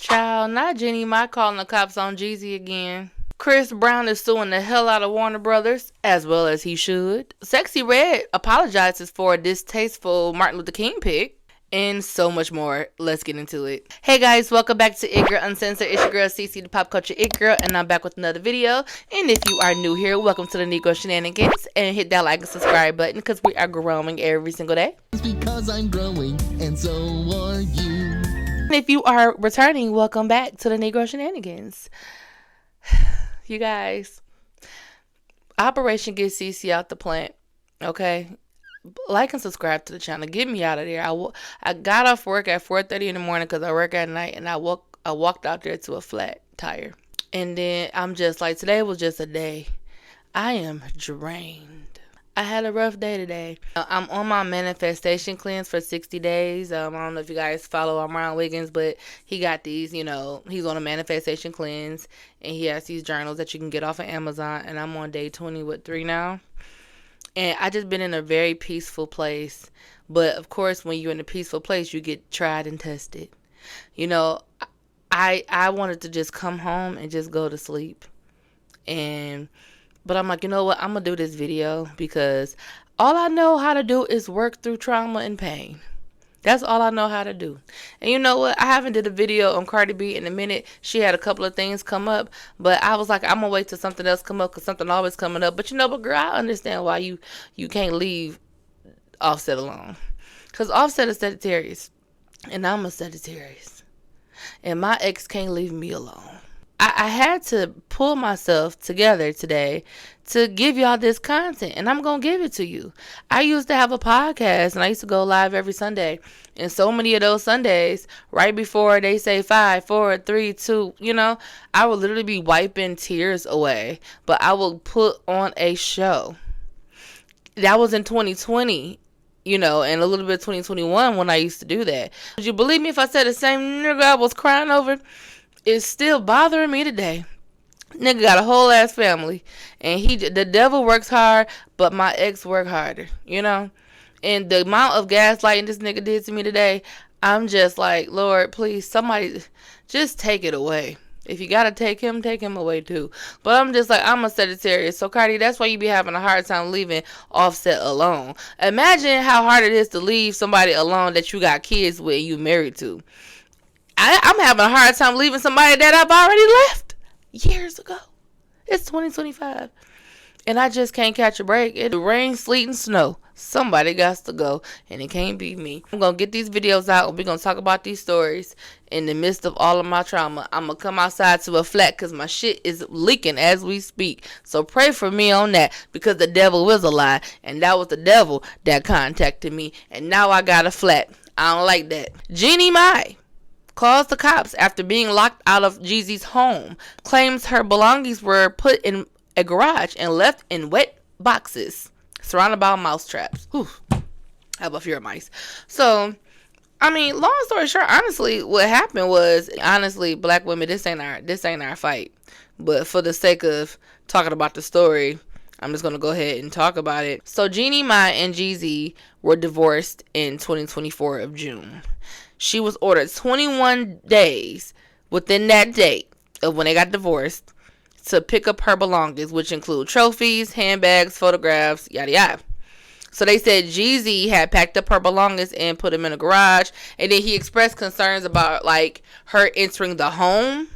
Child, not Jenny Ma calling the cops on Jeezy again. Chris Brown is suing the hell out of Warner Brothers, as well as he should. Sexy Red apologizes for a distasteful Martin Luther King pic. And so much more. Let's get into it. Hey guys, welcome back to Girl Uncensored. It's your girl Cece, the pop culture it girl, and I'm back with another video. And if you are new here, welcome to the Negro Shenanigans, and hit that like and subscribe button because we are growing every single day. It's because I'm growing, and so are you. And if you are returning, welcome back to the Negro Shenanigans. You guys, Operation Get Cece out the plant, okay? Like and subscribe to the channel. Get me out of there. I got off work at 4:30 in the morning because I work at night, and I walked out there to a flat tire. And then I'm just like, today was just a day. I am drained. I had a rough day today. I'm on my manifestation cleanse for 60 days. I don't know if you guys follow Ron Wiggins, but he got these, he's on a manifestation cleanse, and he has these journals that you can get off of Amazon, and I'm on day 23 now. And I just been in a very peaceful place. But, of course, when you're in a peaceful place, you get tried and tested. I wanted to just come home and just go to sleep. But I'm like, you know what? I'm going to do this video because all I know how to do is work through trauma and pain. That's all I know how to do. And you know what? I haven't did a video on Cardi B in a minute. She had a couple of things come up, but I was like, I'm going to wait till something else come up because something always coming up. But but girl, I understand why you can't leave Offset alone. Because Offset is Sagittarius, and I'm a Sagittarius. And my ex can't leave me alone. I had to pull myself together today to give y'all this content, and I'm going to give it to you. I used to have a podcast, and I used to go live every Sunday. And so many of those Sundays, right before they say 5, 4, 3, 2, I would literally be wiping tears away. But I would put on a show. That was in 2020. And a little bit of 2021 when I used to do that. Would you believe me if I said the same nigga I was crying over? It's still bothering me today. Nigga got a whole ass family, and the devil works hard, but my ex work harder, And the amount of gaslighting this nigga did to me today, I'm just like, Lord, please, somebody just take it away. If you gotta take him away too. But I'm just like, I'm a Sagittarius. So Cardi, that's why you be having a hard time leaving Offset alone. Imagine how hard it is to leave somebody alone that you got kids with and you married to. I'm having a hard time leaving somebody that I've already left years ago. It's 2025. And I just can't catch a break. It rain, sleet, and snow. Somebody got to go. And it can't be me. I'm going to get these videos out. And we're going to talk about these stories in the midst of all of my trauma. I'm going to come outside to a flat because my shit is leaking as we speak. So pray for me on that. Because the devil was a lie. And that was the devil that contacted me. And now I got a flat. I don't like that. Jeannie Mai calls the cops after being locked out of Jeezy's home, claims her belongings were put in a garage and left in wet boxes, surrounded by mouse traps. Whew. How about fear of mice? So, long story short, honestly, what happened was, black women, this ain't our fight. But for the sake of talking about the story, I'm just going to go ahead and talk about it. So, Jeannie Mai and Jeezy were divorced in 2024 of June. She was ordered 21 days within that date of when they got divorced to pick up her belongings, which include trophies, handbags, photographs, yada yada. So they said Jeezy had packed up her belongings and put them in a garage, and then he expressed concerns about her entering the home,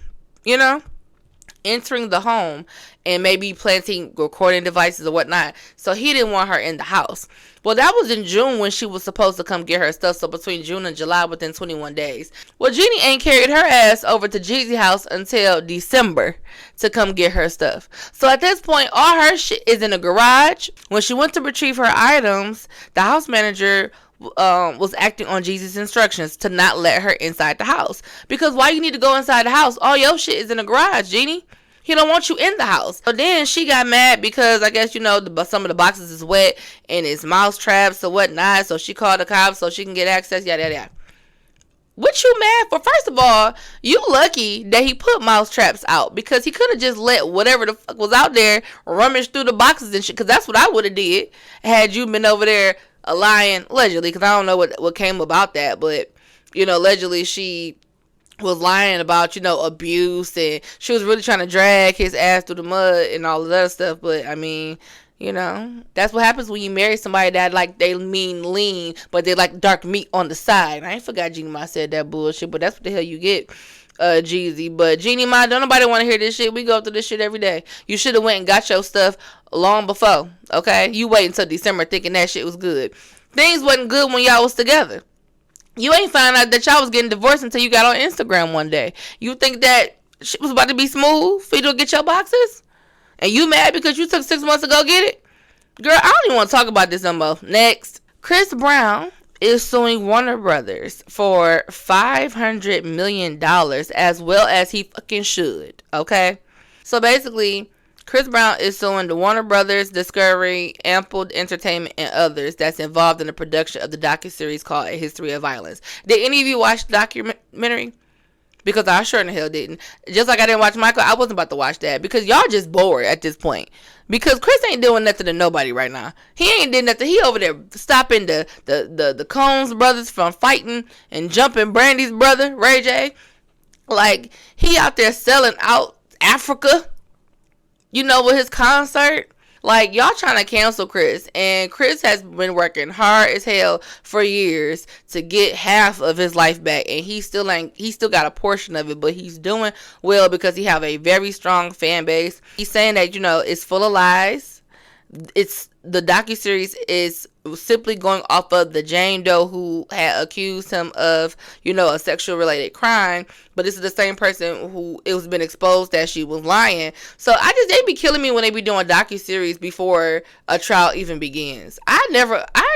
entering the home and maybe planting recording devices or whatnot. So he didn't want her in the house. Well, that was in June when she was supposed to come get her stuff. So between June and July, within 21 days. Well, Jeannie ain't carried her ass over to Jeezy's house until December to come get her stuff. So at this point, all her shit is in a garage. When she went to retrieve her items, the house manager was acting on Jeezy's instructions to not let her inside the house. Because why you need to go inside the house? All your shit is in the garage, Jeannie. He don't want you in the house. So then she got mad because I guess, some of the boxes is wet and it's mouse traps or whatnot. So she called the cops so she can get access, yada, yada, yada. What you mad for? First of all, you lucky that he put mouse traps out because he could have just let whatever the fuck was out there rummage through the boxes and shit. Because that's what I would have did had you been over there lying, allegedly, because I don't know what came about that. But, allegedly she was lying about, abuse, and she was really trying to drag his ass through the mud and all of that stuff. But I mean, that's what happens when you marry somebody that like they mean lean, but they like dark meat on the side. I ain't forgot Jeannie Ma said that bullshit, but that's what the hell you get, Jeezy. But Jeannie Ma, don't nobody want to hear this shit. We go through this shit every day. You should have went and got your stuff long before. Okay, you wait until December thinking that shit was good. Things wasn't good when y'all was together. You ain't found out that y'all was getting divorced until you got on Instagram one day. You think that shit was about to be smooth for you to get your boxes? And you mad because you took 6 months to go get it? Girl, I don't even want to talk about this no more. Next. Chris Brown is suing Warner Brothers for $500 million, as well as he fucking should. Okay? So basically, Chris Brown is suing the Warner Brothers, Discovery, Ample Entertainment, and others that's involved in the production of the docuseries called A History of Violence. Did any of you watch the documentary? Because I sure in the hell didn't. Just like I didn't watch Michael, I wasn't about to watch that. Because y'all just bored at this point. Because Chris ain't doing nothing to nobody right now. He ain't did nothing. He over there stopping the Combs brothers from fighting and jumping Brandy's brother, Ray J. Like, he out there selling out Africa, with his concert. Like, y'all trying to cancel Chris. And Chris has been working hard as hell for years to get half of his life back. And he still got a portion of it. But he's doing well because he have a very strong fan base. He's saying that, it's full of lies. The docuseries is simply going off of the Jane Doe who had accused him of, a sexual related crime. But this is the same person who it was been exposed that she was lying. So they be killing me when they be doing docuseries before a trial even begins. I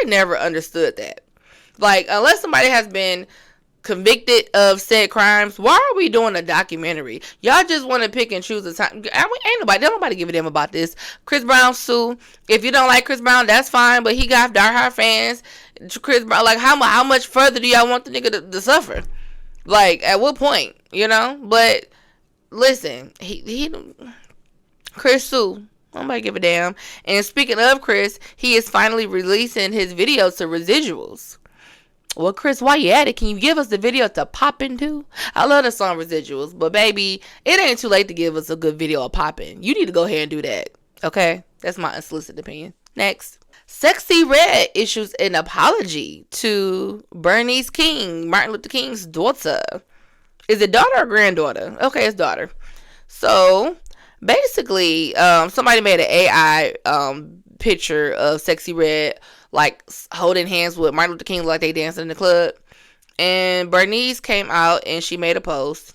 never understood that. Like, unless somebody has been convicted of said crimes, why are we doing a documentary? Y'all just want to pick and choose the time. Don't nobody give a damn about this. Chris Brown sue. If you don't like Chris Brown, that's fine, but he got diehard fans. Chris Brown, like, how much further do y'all want the nigga to suffer? Like, at what point, But listen, he Chris sue. Nobody give a damn. And speaking of Chris, he is finally releasing his videos to residuals. Well, Chris, while you at it, can you give us the video to pop into? I love the song Residuals, but baby, it ain't too late to give us a good video of popping. You need to go ahead and do that, okay? That's my unsolicited opinion. Next. Sexy Red issues an apology to Bernice King, Martin Luther King's daughter. Is it daughter or granddaughter? Okay, it's daughter. So, basically, somebody made an AI picture of Sexy Red, like holding hands with Martin Luther King like they dancing in the club. And Bernice came out and she made a post.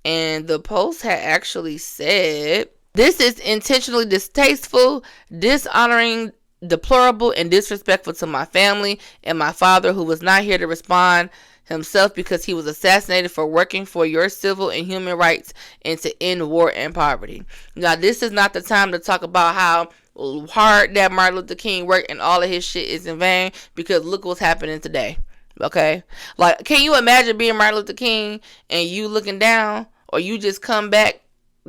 And the post had actually said, "This is intentionally distasteful, dishonoring, deplorable, and disrespectful to my family and my father, who was not here to respond himself because he was assassinated for working for your civil and human rights and to end war and poverty." Now, this is not the time to talk about how hard that Martin Luther King worked and all of his shit is in vain, because look what's happening today. Okay? Like, can you imagine being Martin Luther King and you looking down, or you just come back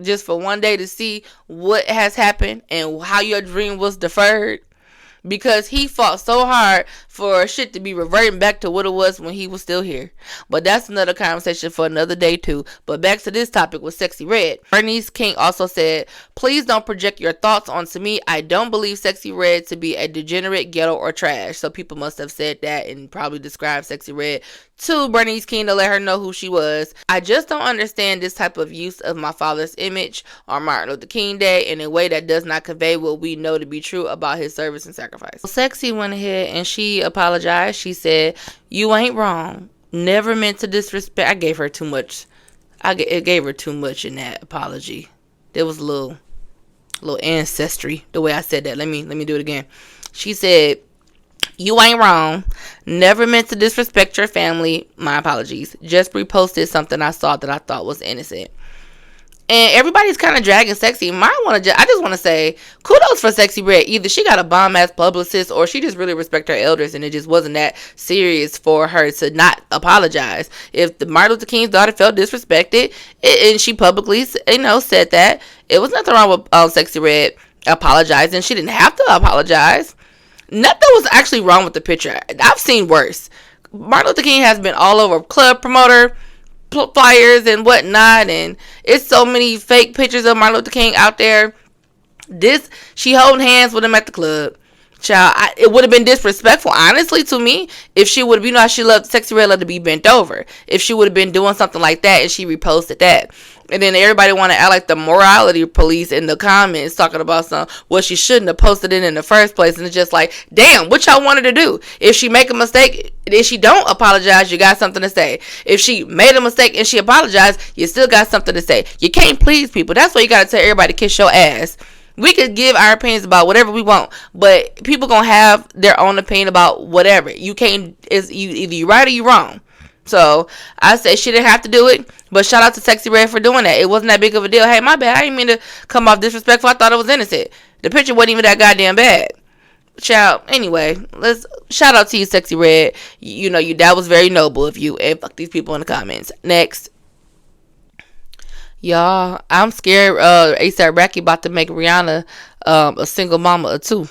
just for one day to see what has happened and how your dream was deferred? Because he fought so hard for shit to be reverting back to what it was when he was still here. But that's another conversation for another day too. But back to this topic with Sexy Red. Bernice King also said, "Please don't project your thoughts onto me. I don't believe Sexy Red to be a degenerate, ghetto, or trash." So people must have said that and probably described Sexy Red to Bernice King to let her know who she was. "I just don't understand this type of use of my father's image on Martin Luther King Day in a way that does not convey what we know to be true about his service and sacrifice." Sexy went ahead and she apologized. She said, "You ain't wrong. Never meant to disrespect." I gave her too much. It gave her too much in that apology. There was a little ancestry the way I said that. Let me do it again. She said, "You ain't wrong. Never meant to disrespect your family. My apologies. Just reposted something I saw that I thought was innocent." And everybody's kind of dragging Sexy. I just want to say kudos for Sexy Red. Either she got a bomb ass publicist, or she just really respect her elders, and it just wasn't that serious for her to not apologize. If the Martin Luther King's daughter felt disrespected, and she publicly, said that, it was nothing wrong with Sexy Red apologizing. She didn't have to apologize. Nothing was actually wrong with the picture. I've seen worse. Martin Luther King has been all over club promoter, flyers and whatnot, and it's so many fake pictures of Martin Luther King out there. She holding hands with him at the club. Child, it would have been disrespectful, honestly, to me, if she would have, you know how she loved Sexy Red Love to be bent over. If she would have been doing something like that and she reposted that. And then everybody want to act like the morality police in the comments talking about well, she shouldn't have posted it in the first place. And it's just like, damn, what y'all wanted to do? If she make a mistake, if she don't apologize, you got something to say. If she made a mistake and she apologized, you still got something to say. You can't please people. That's why you got to tell everybody to kiss your ass. We could give our opinions about whatever we want, but people gonna have their own opinion about whatever. You can't. Either you right or you wrong. So I say she didn't have to do it, but shout out to Sexy Red for doing that. It wasn't that big of a deal. Hey, my bad. I didn't mean to come off disrespectful. I thought it was innocent. The picture wasn't even that goddamn bad. Child. Anyway, let's shout out to you, Sexy Red. You know that was very noble of you. And fuck these people in the comments. Next. Y'all, I'm scared ASAP Rocky about to make Rihanna a single mama of two.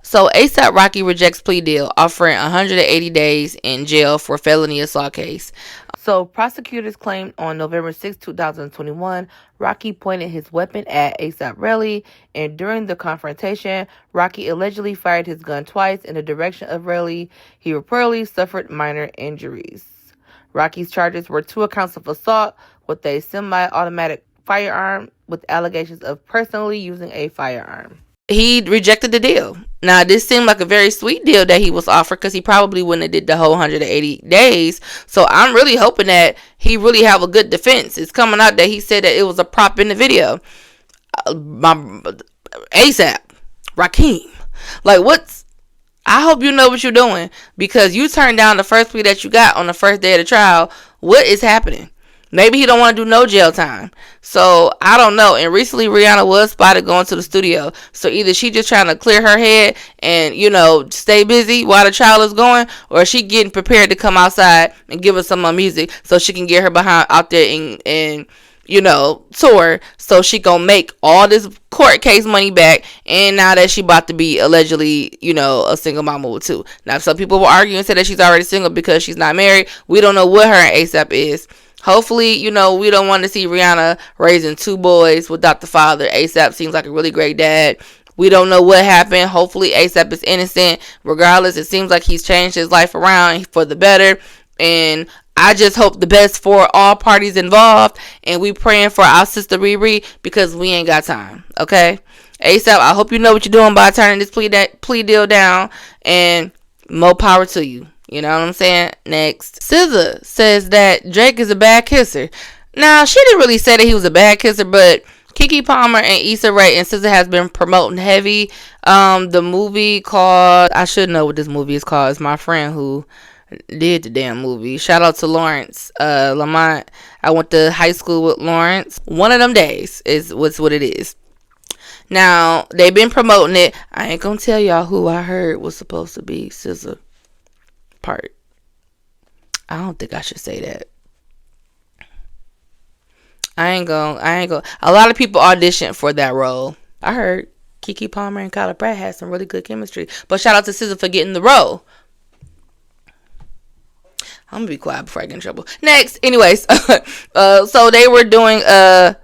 So ASAP Rocky rejects plea deal, offering 180 days in jail for felony assault case. So prosecutors claimed on November 6, 2021, Rocky pointed his weapon at ASAP Rocky, and during the confrontation, Rocky allegedly fired his gun twice in the direction of Rocky. He reportedly suffered minor injuries. Rocky's charges were 2 counts of assault with a semi-automatic firearm with allegations of personally using a firearm. He rejected the deal. Now, this seemed like a very sweet deal that he was offered because he probably wouldn't have did the whole 180 days. So I'm really hoping that he really have a good defense. It's coming out that he said that it was a prop in the video. ASAP, Rakim. Like, I hope you know what you're doing because you turned down the first plea that you got on the first day of the trial. What is happening? Maybe he don't want to do no jail time. So, I don't know. And recently, Rihanna was spotted going to the studio. So, either she just trying to clear her head and, stay busy while the trial is going, or she getting prepared to come outside and give us some more music so she can get her behind out there and tour so she gonna make all this court case money back. And now that she about to be allegedly, a single mama with 2. Now, some people will argue and say that she's already single because she's not married. We don't know what her and ASAP is. Hopefully, we don't want to see Rihanna raising 2 boys without the father. ASAP seems like a really great dad. We don't know what happened. Hopefully, ASAP is innocent. Regardless, it seems like he's changed his life around for the better. And I just hope the best for all parties involved. And we praying for our sister Riri because we ain't got time. Okay? ASAP, I hope you know what you're doing by turning this plea deal down. And more power to you. You know what I'm saying? Next. SZA says that Drake is a bad kisser. Now, she didn't really say that he was a bad kisser, but Keke Palmer and Issa Rae and SZA has been promoting heavy. The movie called, I should know what this movie is called. It's my friend who did the damn movie. Shout out to Lawrence Lamont. I went to high school with Lawrence. One of them days is what it is. Now, they've been promoting it. I ain't gonna tell y'all who I heard was supposed to be SZA part. I don't think I should say that. I ain't gonna. A lot of people auditioned for that role. I heard Keke Palmer and Kyla Pratt had some really good chemistry. But shout out to SZA for getting the role. I'm gonna be quiet before I get in trouble. Next, anyways, so they were doing a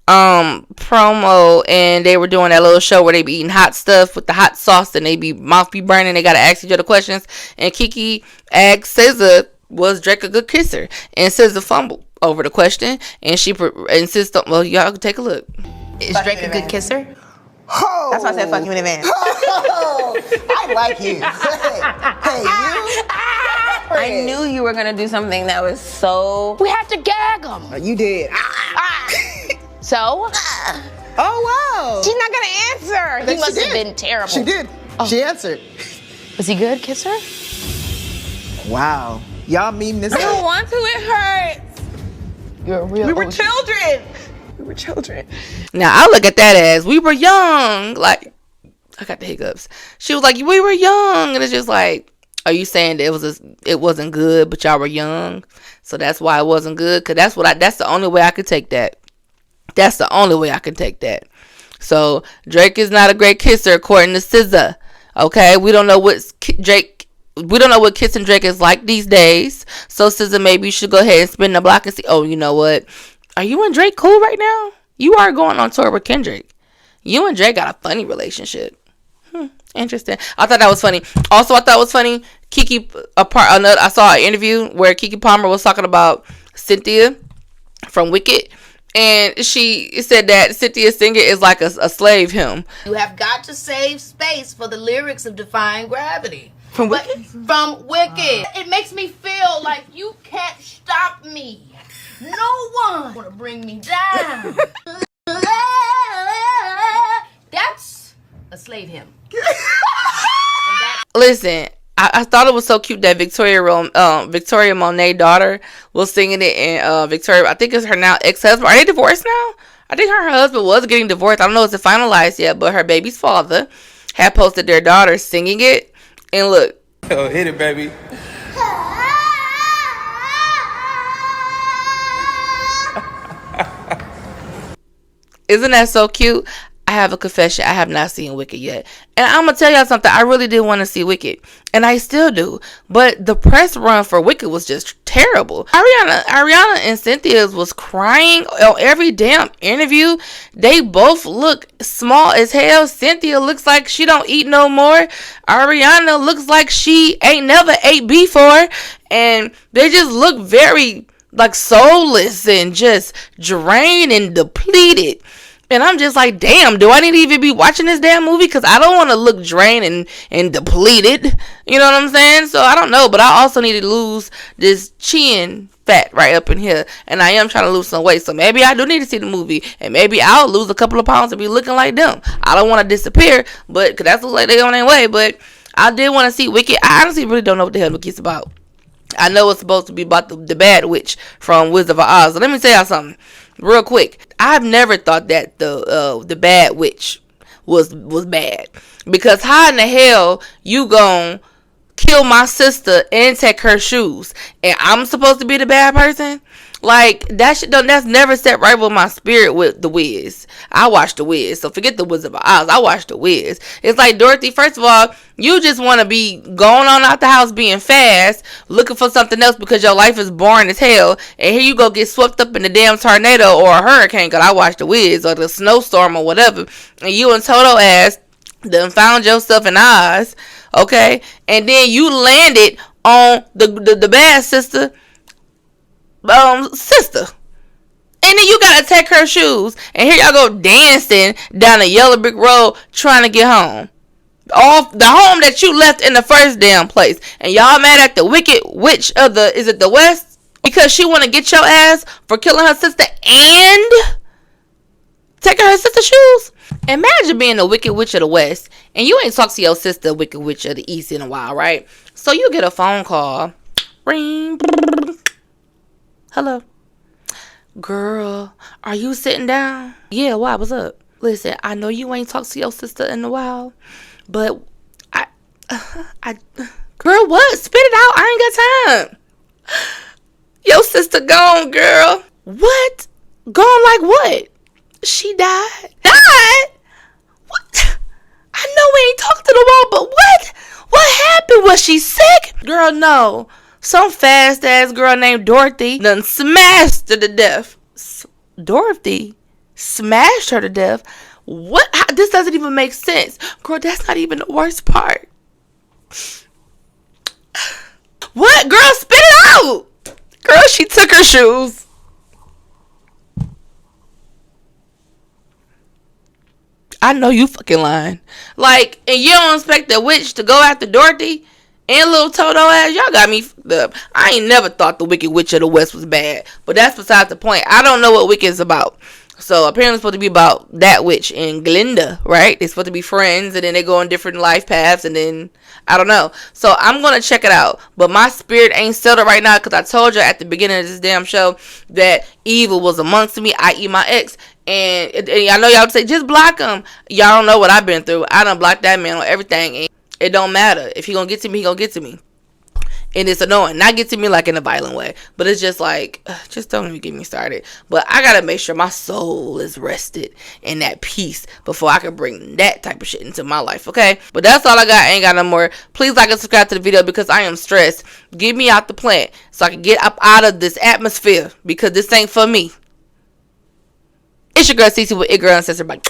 promo, and they were doing that little show where they be eating hot stuff with the hot sauce, and they be mouth be burning. They gotta ask each other questions. And Keke asked SZA, "Was Drake a good kisser?" And SZA fumbled over the question, and she insisted. Well, y'all can take a look. Is Drake a good kisser? Oh. That's why I said fuck you in advance. Oh, I like you. Hey, you. I knew you were gonna do something that was so. We have to gag him. You did. So? Oh, wow. She's not gonna answer. He must have been terrible. She did. Oh. She answered. Was he good, kisser? Wow. Y'all mean this? I don't want to. It hurts. You're a real. We were children. We were children. Now I look at that as we were young. Like, I got the hiccups. She was like, we were young, and it's just like, are you saying that it wasn't good, but y'all were young, so that's why it wasn't good? Cause that's the only way I could take that. That's the only way I can take that. So Drake is not a great kisser according to SZA. Okay, we don't know what Drake we don't know what kissing Drake is like these days. So SZA, maybe you should go ahead and spin the block and see. Oh, you know what? Are you and Drake cool right now? You are going on tour with Kendrick. You and Drake got a funny relationship. Interesting. I thought that was funny. Also, I thought it was funny. I saw an interview where Keke Palmer was talking about Cynthia from Wicked, and she said that Cynthia Singer is like a slave hymn. You have got to save space for the lyrics of Defying Gravity. From Wicked? From Wicked. It makes me feel like you can't stop me. No one want to bring me down. That's a slave hymn. Listen, I thought it was so cute that Victoria Monet's daughter was singing it, and Victoria, I think it's her now ex-husband. Are they divorced now? I think her husband was getting divorced. I don't know if it's finalized yet, but her baby's father had posted their daughter singing it, and look. Oh, hit it, baby. Isn't that so cute? I have a confession. I have not seen Wicked yet. And I'm going to tell y'all something. I really did want to see Wicked. And I still do. But the press run for Wicked was just terrible. Ariana and Cynthia was crying on every damn interview. They both look small as hell. Cynthia looks like she don't eat no more. Ariana looks like she ain't never ate before. And they just look very like soulless and just drained and depleted. And I'm just like, damn, do I need to even be watching this damn movie? Because I don't want to look drained and depleted. You know what I'm saying? So I don't know. But I also need to lose this chin fat right up in here. And I am trying to lose some weight. So maybe I do need to see the movie. And maybe I'll lose a couple of pounds and be looking like them. I don't want to disappear. But because that's like they on their way. But I did want to see Wicked. I honestly really don't know what the hell Wicked's about. I know it's supposed to be about the bad witch from Wizard of Oz. So let me tell y'all something real quick. I've never thought that the bad witch was bad, because how in the hell you gon' kill my sister and take her shoes, and I'm supposed to be the bad person? Like, that shit that's never set right with my spirit with The Wiz. I watched The Wiz, so forget The Wizard of Oz. I watched The Wiz. It's like, Dorothy, first of all, you just want to be going on out the house being fast, looking for something else because your life is boring as hell, and here you go get swept up in the damn tornado or a hurricane, because I watched The Wiz, or the snowstorm or whatever, and you and Toto ass done found yourself in Oz, okay? And then you landed on the bad sister, and then you gotta take her shoes, and here y'all go dancing down the yellow brick road trying to get home, off the home that you left in the first damn place. And y'all mad at the wicked witch of the West because she want to get your ass for killing her sister and taking her sister's shoes? Imagine being the wicked witch of the West and you ain't talked to your sister, wicked witch of the East, in a while, right? So you get a phone call, ring, hello, girl, are you sitting down? Yeah, why? What's up? Listen, I know you ain't talked to your sister in a while, but girl, what? Spit it out. I ain't got time. Your sister gone, girl. What? Gone like what? She died? Died? What? I know we ain't talked in a while, but what? What happened? Was she sick? Girl, no. Some fast ass girl named Dorothy done smashed her to death. Dorothy smashed her to death? What? This doesn't even make sense. Girl, that's not even the worst part. What? Girl, spit it out. Girl, she took her shoes. I know you fucking lying. Like, and you don't expect the witch to go after Dorothy and little Toto ass? Y'all got me fucked up. I ain't never thought the Wicked Witch of the West was bad. But that's besides the point. I don't know what Wicked is about. So apparently it's supposed to be about that witch and Glinda, right? They're supposed to be friends, and then they go on different life paths, and then I don't know. So I'm gonna check it out, but my spirit ain't settled right now, because I told you at the beginning of this damn show that evil was amongst me, i.e. my ex. And I know y'all would say just block him. Y'all don't know what I've been through. I done blocked that man on everything, and it don't matter. If he gonna get to me, he gonna get to me. And it's annoying. Not get to me like in a violent way, but it's just like, just don't even get me started. But I gotta make sure my soul is rested in that peace before I can bring that type of shit into my life, okay? But that's all I got. I ain't got no more. Please like and subscribe to the video because I am stressed. Get me out the plant so I can get up out of this atmosphere because this ain't for me. It's your girl Cece with Girl Uncensored. Bye.